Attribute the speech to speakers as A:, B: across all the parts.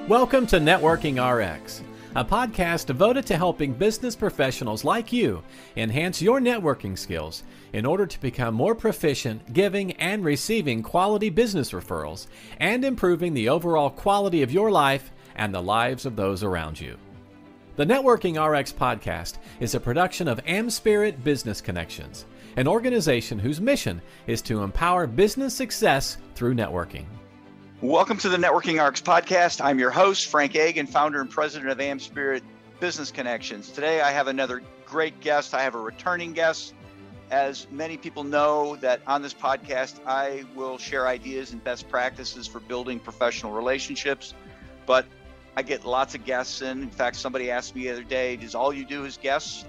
A: Welcome to Networking RX, a podcast devoted to helping business professionals like you enhance your networking skills in order to become more proficient giving and receiving quality business referrals and improving the overall quality of your life and the lives of those around you. The Networking RX podcast is a production of AmSpirit Business Connections, an organization whose mission is to empower business success through networking.
B: Welcome to the Networking RX podcast. I'm your host, Frank Agan, founder and president of AmSpirit Business Connections. Today, I have another great guest. I have a returning guest. As many people know that on this podcast, I will share ideas and best practices for building professional relationships, but I get lots of guests in. In fact, somebody asked me the other day, does all you do is guests?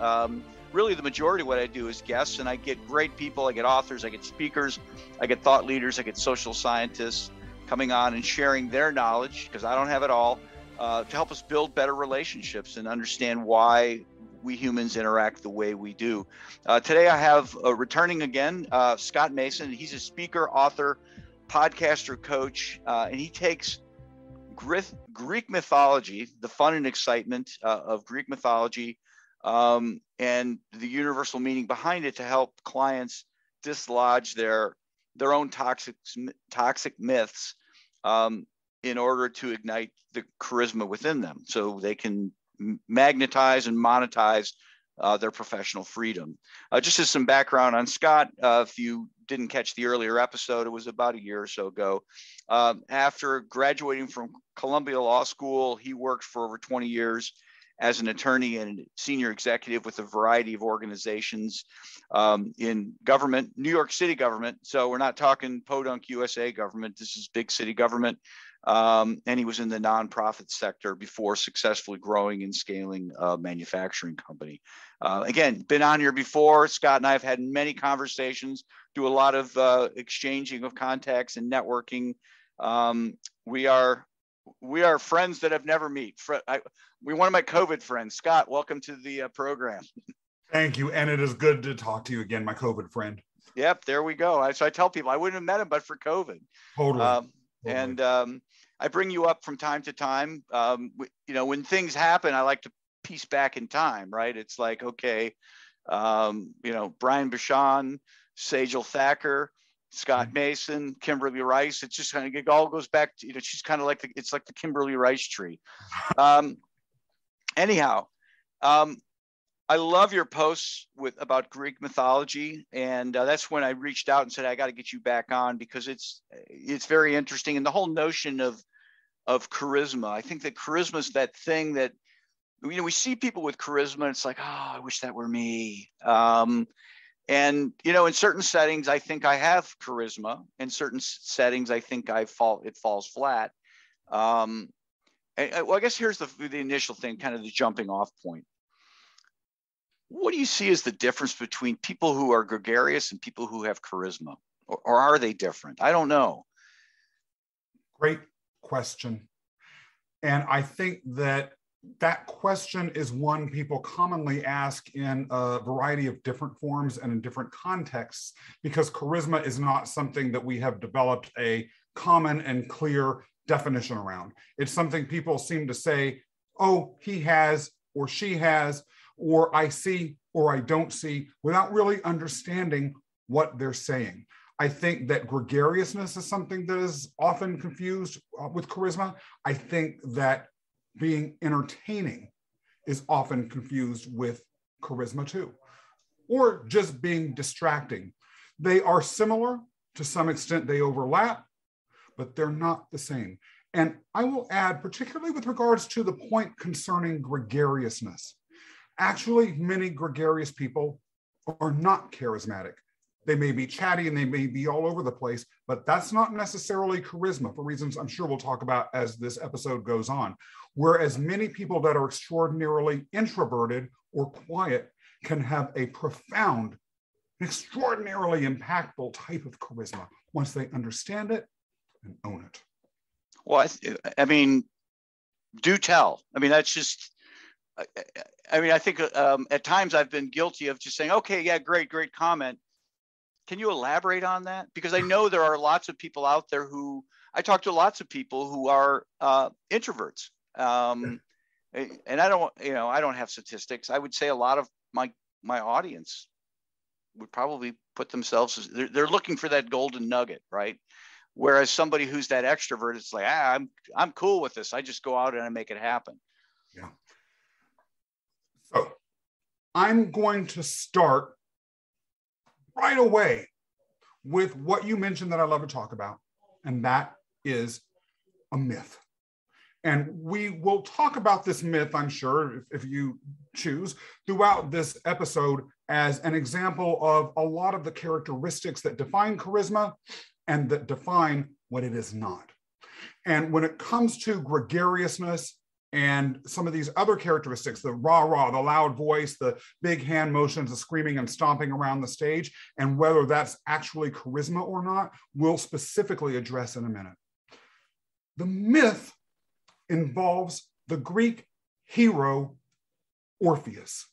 B: Really, the majority of what I do is guests, and I get great people. I get authors, I get speakers, I get thought leaders, I get social scientists coming on and sharing their knowledge, because I don't have it all, to help us build better relationships and understand why we humans interact the way we do. Today I have returning again, Scott Mason. He's a speaker, author, podcaster, coach, and he takes Greek mythology, the fun and excitement of Greek mythology, and the universal meaning behind it to help clients dislodge their own toxic myths in order to ignite the charisma within them, so they can magnetize and monetize their professional freedom. Just as some background on Scott, if you didn't catch the earlier episode, it was about a year or so ago. After graduating from Columbia Law School, he worked for over 20 years as an attorney and senior executive with a variety of organizations in government, New York City government. So we're not talking Podunk USA government. This is big city government. And he was in the nonprofit sector before successfully growing and scaling a manufacturing company. Again, been on here before. Scott and I have had many conversations, do a lot of exchanging of contacts and networking. We are friends that have never met. We're one of my COVID friends. Scott, welcome to the program.
C: Thank you. And it is good to talk to you again, my COVID friend.
B: Yep, there we go. So I tell people I wouldn't have met him but for COVID.
C: Totally.
B: And I bring you up from time to time. When things happen, I like to piece back in time, right? It's like, okay, Brian Bashan, Sajal Thacker, Scott Mason, Kimberly Rice. It's just kind of, it all goes back to, she's kind of like it's like the Kimberly Rice tree. Anyhow, I love your posts about Greek mythology, and that's when I reached out and said I got to get you back on, because it's very interesting, and the whole notion of charisma. I think that charisma is that thing that we see people with charisma, and it's like, oh, I wish that were me. And in certain settings, I think I have charisma. In certain settings, I think it falls flat. Well, I guess here's the initial thing, kind of the jumping off point. What do you see as the difference between people who are gregarious and people who have charisma? Or are they different? I don't know.
C: Great question. And I think that question is one people commonly ask in a variety of different forms and in different contexts, because charisma is not something that we have developed a common and clear definition around. It's something people seem to say, oh, he has, or she has, or I see, or I don't see, without really understanding what they're saying. I think that gregariousness is something that is often confused with charisma. I think that being entertaining is often confused with charisma too, or just being distracting. They are similar to some extent, they overlap, but they're not the same. And I will add, particularly with regards to the point concerning gregariousness, actually, many gregarious people are not charismatic. They may be chatty and they may be all over the place, but that's not necessarily charisma, for reasons I'm sure we'll talk about as this episode goes on. Whereas many people that are extraordinarily introverted or quiet can have a profound, extraordinarily impactful type of charisma once they understand it and own it.
B: Well, I mean, do tell. I mean, that's just, I think at times I've been guilty of just saying, okay, yeah, great comment. Can you elaborate on that? Because I know there are lots of people out there who I talk to lots of people who are introverts. And I don't have statistics. I would say a lot of my audience would probably put themselves as, they're looking for that golden nugget, right? Whereas somebody who's that extrovert, it's like, I'm cool with this. I just go out and I make it happen.
C: Yeah. So I'm going to start right away with what you mentioned that I love to talk about, and that is a myth. And we will talk about this myth, I'm sure, if you choose, throughout this episode as an example of a lot of the characteristics that define charisma and that define what it is not. And when it comes to gregariousness and some of these other characteristics, the rah-rah, the loud voice, the big hand motions, the screaming and stomping around the stage, and whether that's actually charisma or not, we'll specifically address in a minute. The myth involves the Greek hero Orpheus.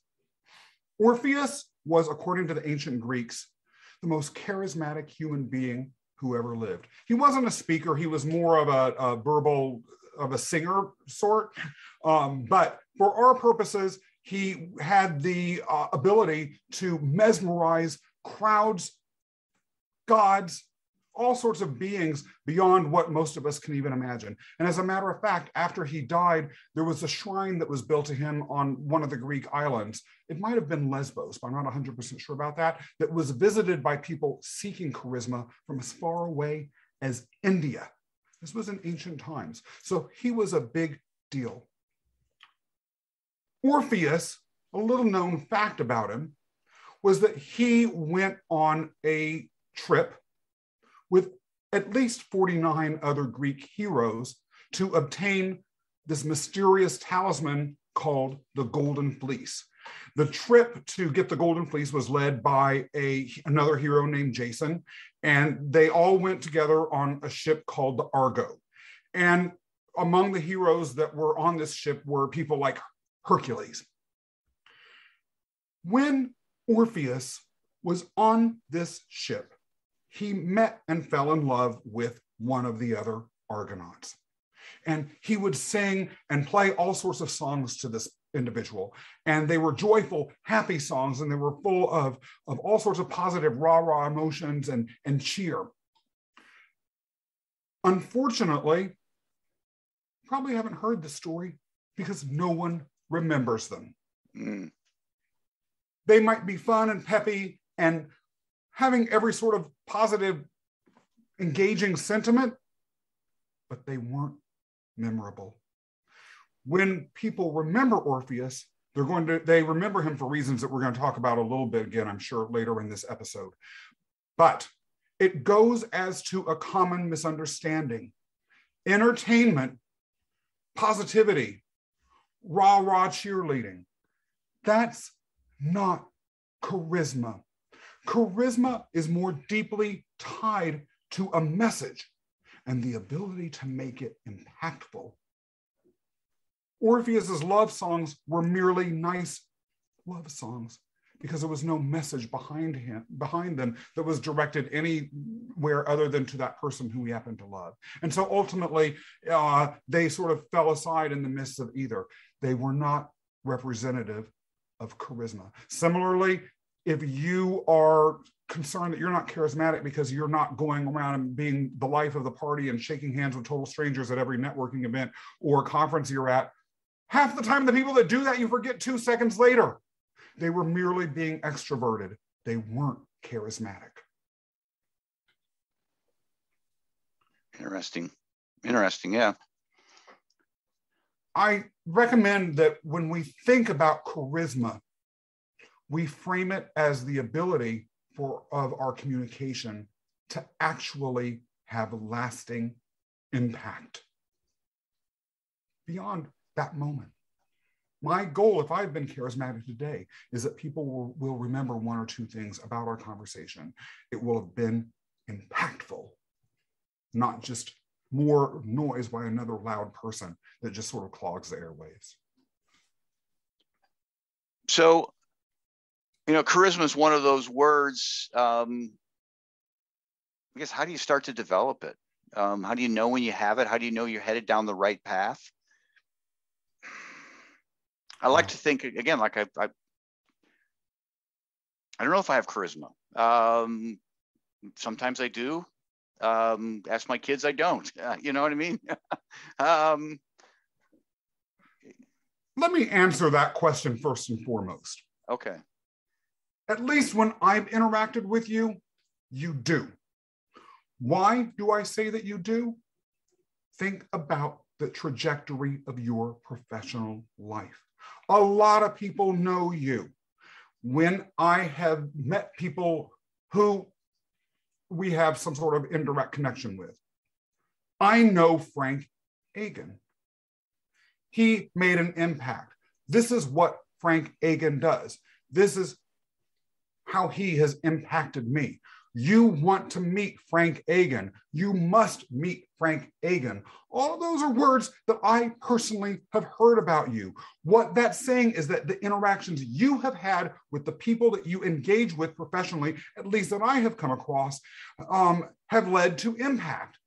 C: Orpheus was, according to the ancient Greeks, the most charismatic human being who ever lived. He wasn't a speaker, he was more of a verbal, of a singer sort. But for our purposes, he had the ability to mesmerize crowds, gods, all sorts of beings beyond what most of us can even imagine. And as a matter of fact, after he died, there was a shrine that was built to him on one of the Greek islands. It might have been Lesbos, but I'm not 100% sure about that, that was visited by people seeking charisma from as far away as India. This was in ancient times. So he was a big deal. Orpheus, a little known fact about him, was that he went on a trip with at least 49 other Greek heroes to obtain this mysterious talisman called the Golden Fleece. The trip to get the Golden Fleece was led by another hero named Jason, and they all went together on a ship called the Argo. And among the heroes that were on this ship were people like Hercules. When Orpheus was on this ship, he met and fell in love with one of the other Argonauts. And he would sing and play all sorts of songs to this individual. And they were joyful, happy songs, and they were full of all sorts of positive rah-rah emotions and cheer. Unfortunately, probably haven't heard the story because no one remembers them. Mm. They might be fun and peppy and having every sort of positive, engaging sentiment, but they weren't memorable. When people remember Orpheus, they remember him for reasons that we're going to talk about a little bit again, I'm sure, later in this episode. But it goes as to a common misunderstanding. Entertainment, positivity, rah-rah cheerleading, that's not charisma. Charisma is more deeply tied to a message and the ability to make it impactful. Orpheus's love songs were merely nice love songs because there was no message behind them that was directed anywhere other than to that person who he happened to love. And so ultimately, they sort of fell aside in the midst of either. They were not representative of charisma. Similarly, if you are concerned that you're not charismatic because you're not going around and being the life of the party and shaking hands with total strangers at every networking event or conference you're at, half the time the people that do that, you forget 2 seconds later. They were merely being extroverted. They weren't charismatic.
B: Interesting, yeah.
C: I recommend that when we think about charisma, we frame it as the ability of our communication to actually have lasting impact beyond that moment. My goal, if I've been charismatic today, is that people will remember 1 or 2 things about our conversation. It will have been impactful, not just more noise by another loud person that just sort of clogs the airwaves.
B: So, charisma is one of those words. I guess, how do you start to develop it? How do you know when you have it? How do you know you're headed down the right path? I like to think, again, like I don't know if I have charisma. Sometimes I do. Ask my kids, I don't. You know what I mean?
C: Let me answer that question first and foremost.
B: Okay.
C: At least when I've interacted with you, you do. Why do I say that you do? Think about the trajectory of your professional life. A lot of people know you. When I have met people who we have some sort of indirect connection with, I know Frank Agan. He made an impact. This is what Frank Agan does. This is how he has impacted me. You want to meet Frank Agan. You must meet Frank Agan. All of those are words that I personally have heard about you. What that's saying is that the interactions you have had with the people that you engage with professionally, at least that I have come across, have led to impact.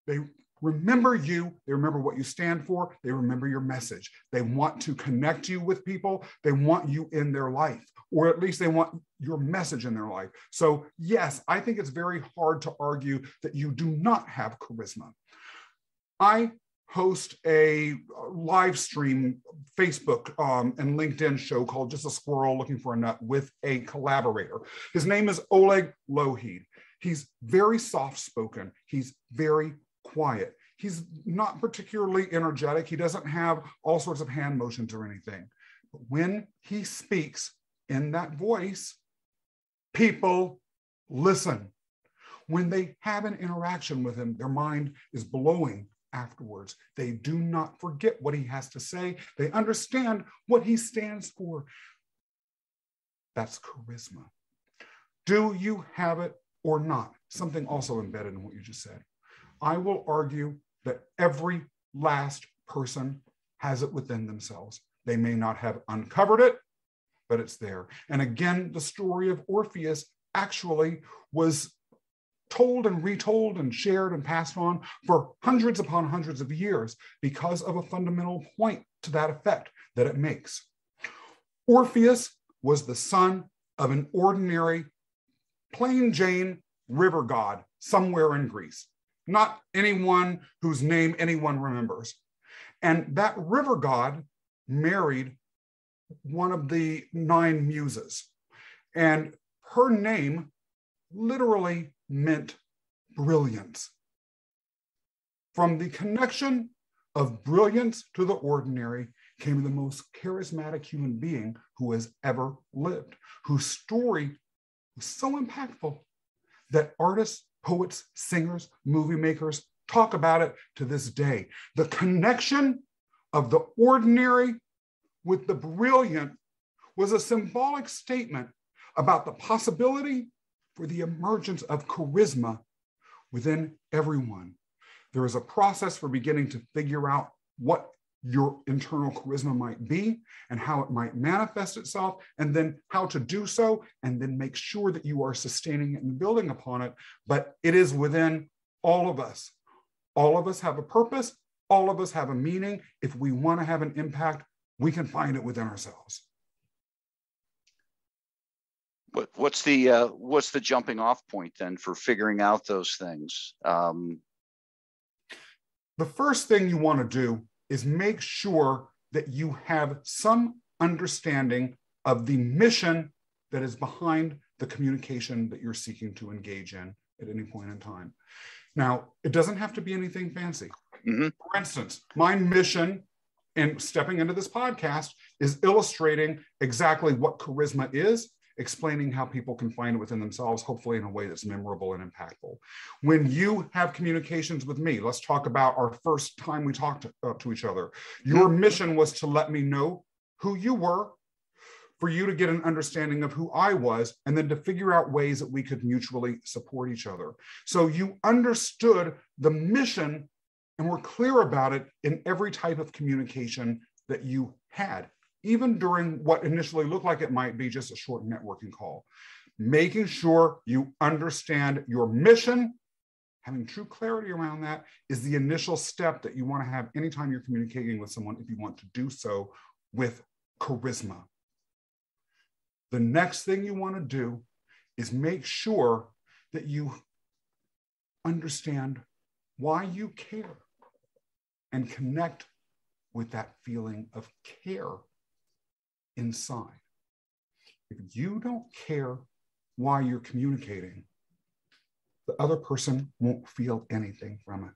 C: They remember you. They remember what you stand for. They remember your message. They want to connect you with people. They want you in their life, or at least they want your message in their life. So yes, I think it's very hard to argue that you do not have charisma. I host a live stream Facebook and LinkedIn show called Just a Squirrel Looking for a Nut with a collaborator. His name is Oleg Lougheed. He's very soft-spoken. He's very quiet. He's not particularly energetic. He doesn't have all sorts of hand motions or anything. But when he speaks in that voice, people listen. When they have an interaction with him, their mind is blowing afterwards. They do not forget what he has to say. They understand what he stands for. That's charisma. Do you have it or not? Something also embedded in what you just said. I will argue that every last person has it within themselves. They may not have uncovered it, but it's there. And again, the story of Orpheus actually was told and retold and shared and passed on for hundreds upon hundreds of years because of a fundamental point to that effect that it makes. Orpheus was the son of an ordinary, plain Jane river god somewhere in Greece. Not anyone whose name anyone remembers. And that river god married one of the 9 muses. And her name literally meant brilliance. From the connection of brilliance to the ordinary came the most charismatic human being who has ever lived, whose story was so impactful that artists, poets, singers, movie makers talk about it to this day. The connection of the ordinary with the brilliant was a symbolic statement about the possibility for the emergence of charisma within everyone. There is a process for beginning to figure out what your internal charisma might be and how it might manifest itself, and then how to do so, and then make sure that you are sustaining it and building upon it. But it is within all of us. All of us have a purpose. All of us have a meaning. If we want to have an impact, we can find it within ourselves.
B: What's the jumping off point then for figuring out those things?
C: The first thing you want to do is make sure that you have some understanding of the mission that is behind the communication that you're seeking to engage in at any point in time. Now, it doesn't have to be anything fancy. Mm-hmm. For instance, my mission in stepping into this podcast is illustrating exactly what charisma is, explaining how people can find it within themselves, hopefully in a way that's memorable and impactful. When you have communications with me, let's talk about our first time we talked to each other. Your mission was to let me know who you were, for you to get an understanding of who I was, and then to figure out ways that we could mutually support each other. So you understood the mission and were clear about it in every type of communication that you had, even during what initially looked like it might be just a short networking call. Making sure you understand your mission, Having true clarity around that is the initial step that you want to have anytime you're communicating with someone, if you want to do so with charisma. The next thing you want to do is make sure that you understand why you care and connect with that feeling of care inside. If you don't care why you're communicating, the other person won't feel anything from it.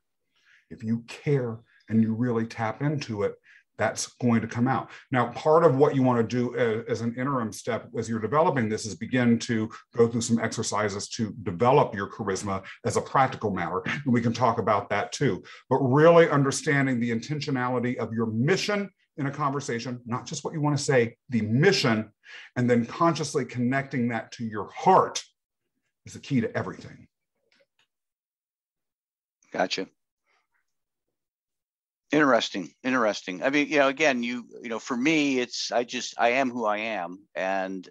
C: If you care and you really tap into it, that's going to come out. Now, part of what you want to do as an interim step as you're developing this is begin to go through some exercises to develop your charisma as a practical matter. And we can talk about that too. But really understanding the intentionality of your mission in a conversation, not just what you want to say, the mission, and then consciously connecting that to your heart is the key to everything.
B: Gotcha. Interesting. I mean, again, for me, I am who I am. And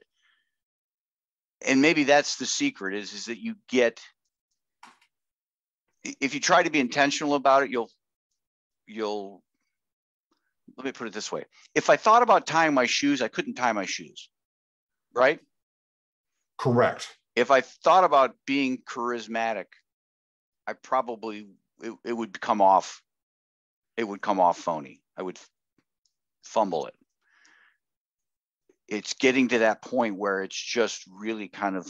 B: maybe that's the secret is that you get, if you try to be intentional about it, you'll, let me put it this way. If I thought about tying my shoes, I couldn't tie my shoes, right?
C: Correct.
B: If I thought about being charismatic, I probably, it would come off phony. I would fumble it. It's getting to that point where it's just really kind of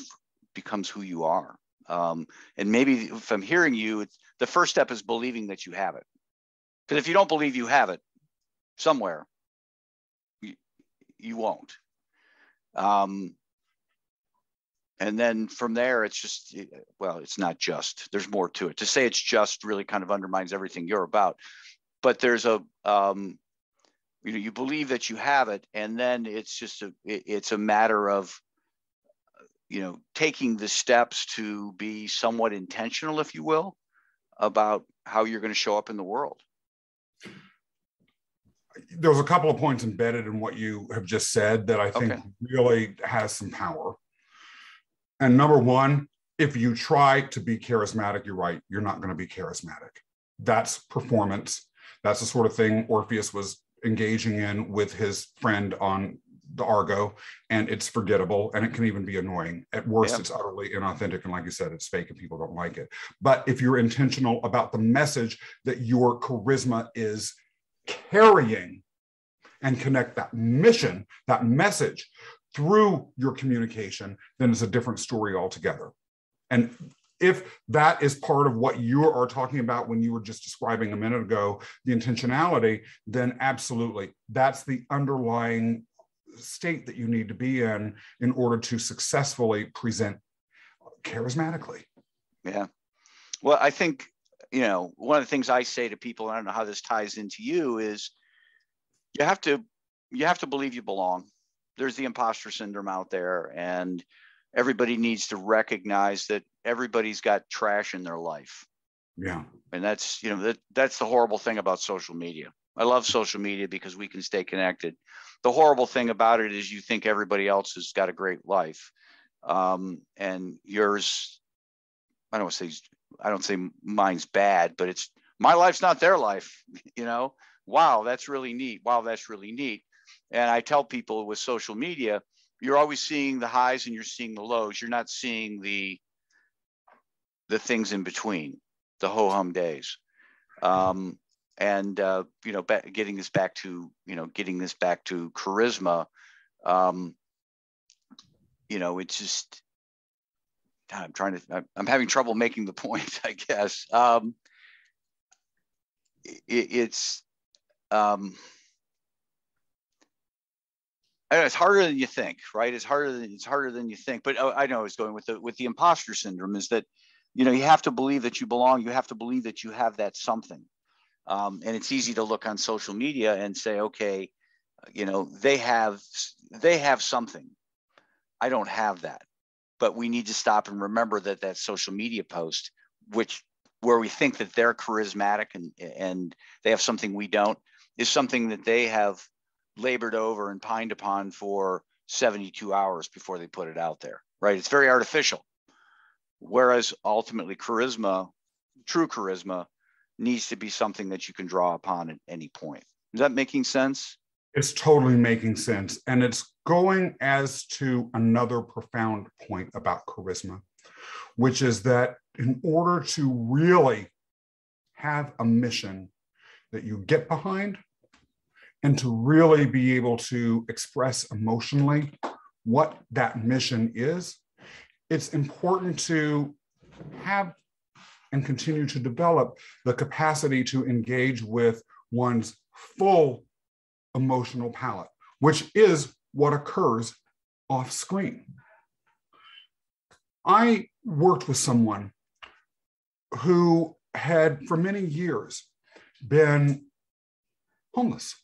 B: becomes who you are. And maybe if I'm hearing you, the first step is believing that you have it. Because if you don't believe you have it somewhere, you won't. And then from there, it's just, it's not just, there's more to it. To say it's just really kind of undermines everything you're about. But there's you believe that you have it, and then it's just it's a matter of, taking the steps to be somewhat intentional, if you will, about how you're going to show up in the world.
C: There's a couple of points embedded in what you have just said that I think really has some power. And number one, if you try to be charismatic, you're right, you're not going to be charismatic. That's performance. That's the sort of thing Orpheus was engaging in with his friend on the Argo, and it's forgettable, and it can even be annoying. At worst, It's utterly inauthentic, and like you said, it's fake and people don't like it. But if you're intentional about the message that your charisma is carrying and connect that mission, that message through your communication, then it's a different story altogether. And if that is part of what you are talking about when you were just describing a minute ago, the intentionality, then absolutely, that's the underlying state that you need to be in order to successfully present charismatically.
B: Yeah. Well, I think, one of the things I say to people, I don't know how this ties into you, is you have to believe you belong. There's the imposter syndrome out there, and everybody needs to recognize that everybody's got trash in their life.
C: Yeah.
B: And that's, that's the horrible thing about social media. I love social media because we can stay connected. The horrible thing about it is you think everybody else has got a great life. And yours, I don't say mine's bad, but it's, my life's not their life, Wow, that's really neat. Wow, that's really neat. And I tell people with social media, you're always seeing the highs and you're seeing the lows. You're not seeing the things in between, the ho-hum days. Getting this back to charisma, it's just, I'm having trouble making the point, I guess. It's harder than you think, right? It's harder than you think. But I know I was going with the imposter syndrome is that, you have to believe that you belong. You have to believe that you have that something. And it's easy to look on social media and say, okay, they have something. I don't have that. But we need to stop and remember that social media post, where we think that they're charismatic and they have something we don't, is something that they have labored over and pined upon for 72 hours before they put it out there, right? It's very artificial. Whereas ultimately charisma, true charisma needs to be something that you can draw upon at any point. Is that making sense?
C: It's totally making sense. And it's going as to another profound point about charisma, which is that in order to really have a mission that you get behind and to really be able to express emotionally what that mission is, it's important to have and continue to develop the capacity to engage with one's full emotional palette, which is what occurs off screen. I worked with someone who had for many years been homeless.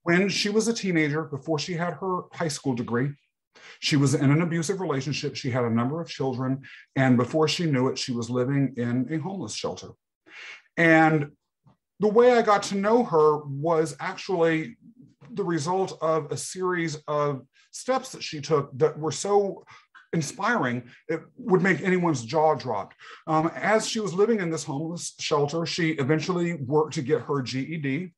C: When she was a teenager, before she had her high school degree, she was in an abusive relationship. She had a number of children. And before she knew it, she was living in a homeless shelter. And the way I got to know her was actually the result of a series of steps that she took that were so inspiring, it would make anyone's jaw drop. As she was living in this homeless shelter, she eventually worked to get her GED.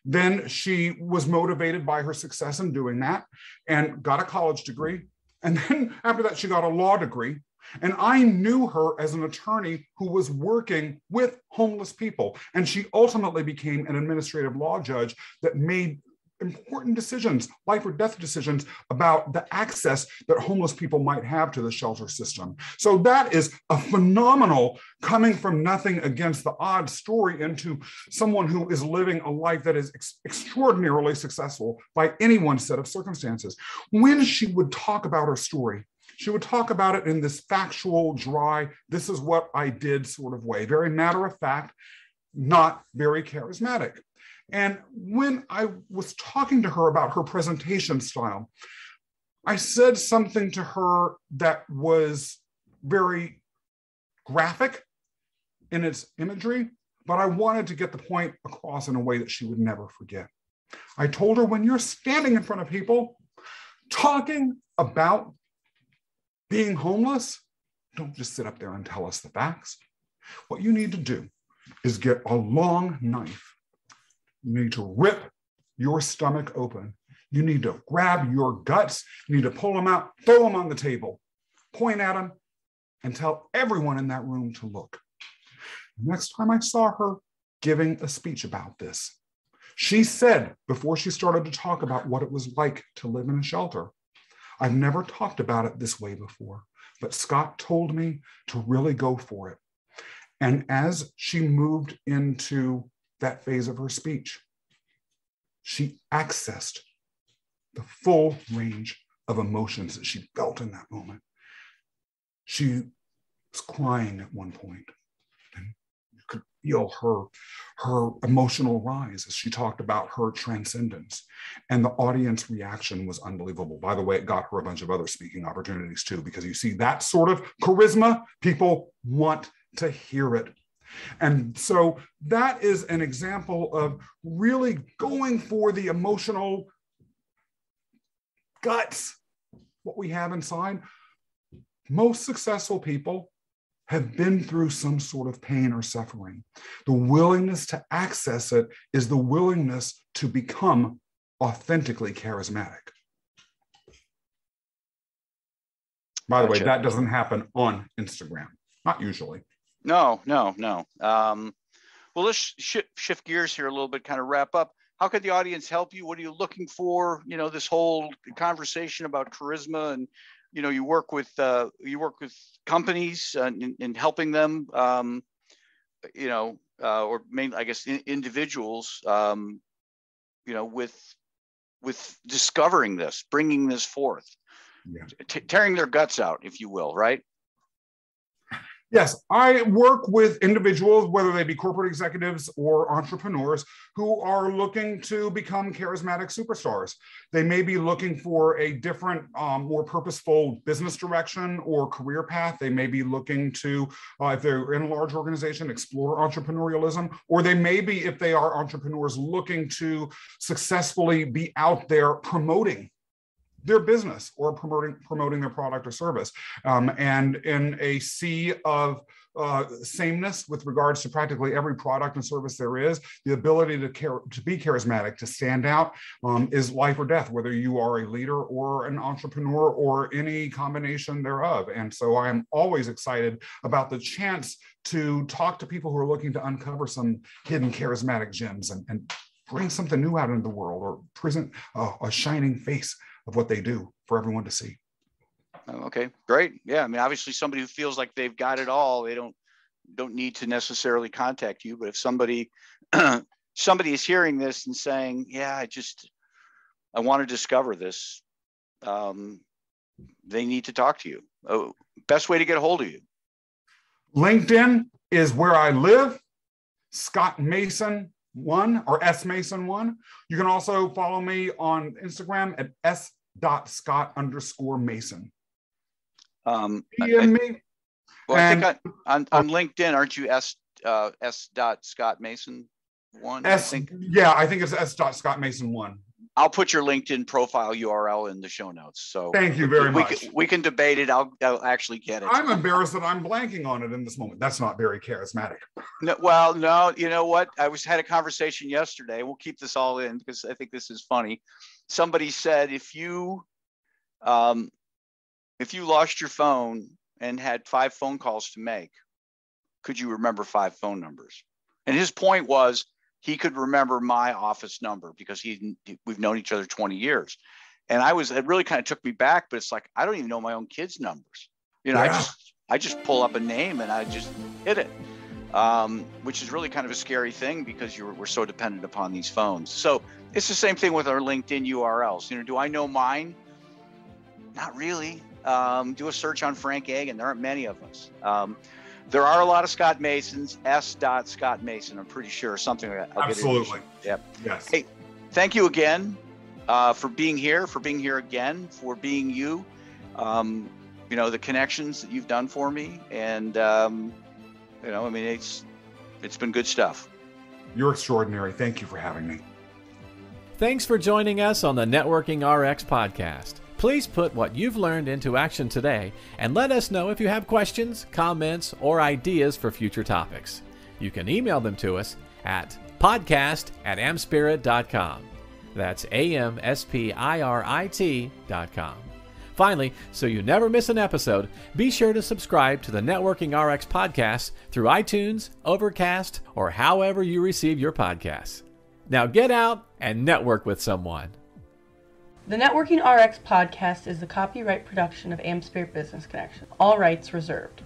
C: Then she was motivated by her success in doing that and got a college degree. And then after that, she got a law degree. And I knew her as an attorney who was working with homeless people. And she ultimately became an administrative law judge that made important decisions, life or death decisions, about the access that homeless people might have to the shelter system. So that is a phenomenal coming from nothing against the odds story into someone who is living a life that is extraordinarily successful by anyone's set of circumstances. When she would talk about her story, she would talk about it in this factual, dry, this is what I did sort of way, very matter of fact, not very charismatic. And when I was talking to her about her presentation style, I said something to her that was very graphic in its imagery, but I wanted to get the point across in a way that she would never forget. I told her, when you're standing in front of people talking about being homeless, don't just sit up there and tell us the facts. What you need to do is get a long knife. You need to rip your stomach open. You need to grab your guts. You need to pull them out, throw them on the table, point at them, and tell everyone in that room to look. Next time I saw her giving a speech about this, she said, before she started to talk about what it was like to live in a shelter, I've never talked about it this way before, but Scott told me to really go for it. And as she moved into that phase of her speech, she accessed the full range of emotions that she felt in that moment. She was crying at one point, and you could feel her emotional rise as she talked about her transcendence. And the audience reaction was unbelievable. By the way, it got her a bunch of other speaking opportunities too, because you see that sort of charisma, people want to hear it. And so that is an example of really going for the emotional guts, what we have inside. Most successful people have been through some sort of pain or suffering. The willingness to access it is the willingness to become authentically charismatic. By the way, that doesn't happen on Instagram, not usually.
B: No. Well, let's shift gears here a little bit, kind of wrap up. How could the audience help you? What are you looking for? You know, this whole conversation about charisma, and you know, you work with companies in helping them, you know, or mainly, I guess, individuals, you know, with discovering this, bringing this forth, tearing their guts out, if you will, right?
C: Yes, I work with individuals, whether they be corporate executives or entrepreneurs, who are looking to become charismatic superstars. They may be looking for a different, more purposeful business direction or career path. They may be looking to, if they're in a large organization, explore entrepreneurialism, or they may be, if they are entrepreneurs, looking to successfully be out there promoting their business or promoting their product or service. And in a sea of sameness with regards to practically every product and service there is. The ability to be charismatic, to stand out, is life or death, whether you are a leader or an entrepreneur or any combination thereof. And so I'm always excited about the chance to talk to people who are looking to uncover some hidden charismatic gems and bring something new out into the world, or present a shining face of what they do for everyone to see.
B: Okay, great. Yeah, I mean, obviously somebody who feels like they've got it all, they don't need to necessarily contact you. But if somebody is hearing this and saying, yeah, I want to discover this, they need to talk to you. Best way to get a hold of you?
C: LinkedIn is where I live. Scott Mason 1 or S Mason 1. You can also follow me on Instagram at s.scott_Mason. DM me.
B: Well, I think on LinkedIn, aren't you s.scott_Mason 1? I think
C: it's s.scott_Mason 1.
B: I'll put your LinkedIn profile URL in the show notes. So
C: thank you very much.
B: We can debate it. I'll actually get it.
C: I'm embarrassed that I'm blanking on it in this moment. That's not very charismatic.
B: No, you know what? I had a conversation yesterday. We'll keep this all in because I think this is funny. Somebody said, if you lost your phone and had 5 phone calls to make, could you remember 5 phone numbers? And his point was, he could remember my office number because we've known each other 20 years. And it really kind of took me back, but it's like, I don't even know my own kids' numbers. I just pull up a name and I just hit it, which is really kind of a scary thing because we're so dependent upon these phones. So it's the same thing with our LinkedIn URLs. Do I know mine? Not really. Do a search on Frank Agan. There aren't many of us. There are a lot of Scott Masons, s.Scott Mason, I'm pretty sure, something like that.
C: Absolutely.
B: Yep.
C: Yes.
B: Hey, thank you again for being here again, for being you. The connections that you've done for me. And, it's been good stuff.
C: You're extraordinary. Thank you for having me.
A: Thanks for joining us on the Networking RX podcast. Please put what you've learned into action today and let us know if you have questions, comments, or ideas for future topics. You can email them to us at podcast@amspirit.com. That's AMSPIRIT.com. Finally, so you never miss an episode, be sure to subscribe to the Networking RX podcast through iTunes, Overcast, or however you receive your podcasts. Now get out and network with someone.
D: The Networking RX podcast is the copyright production of AmSpirit Business Connection. All rights reserved.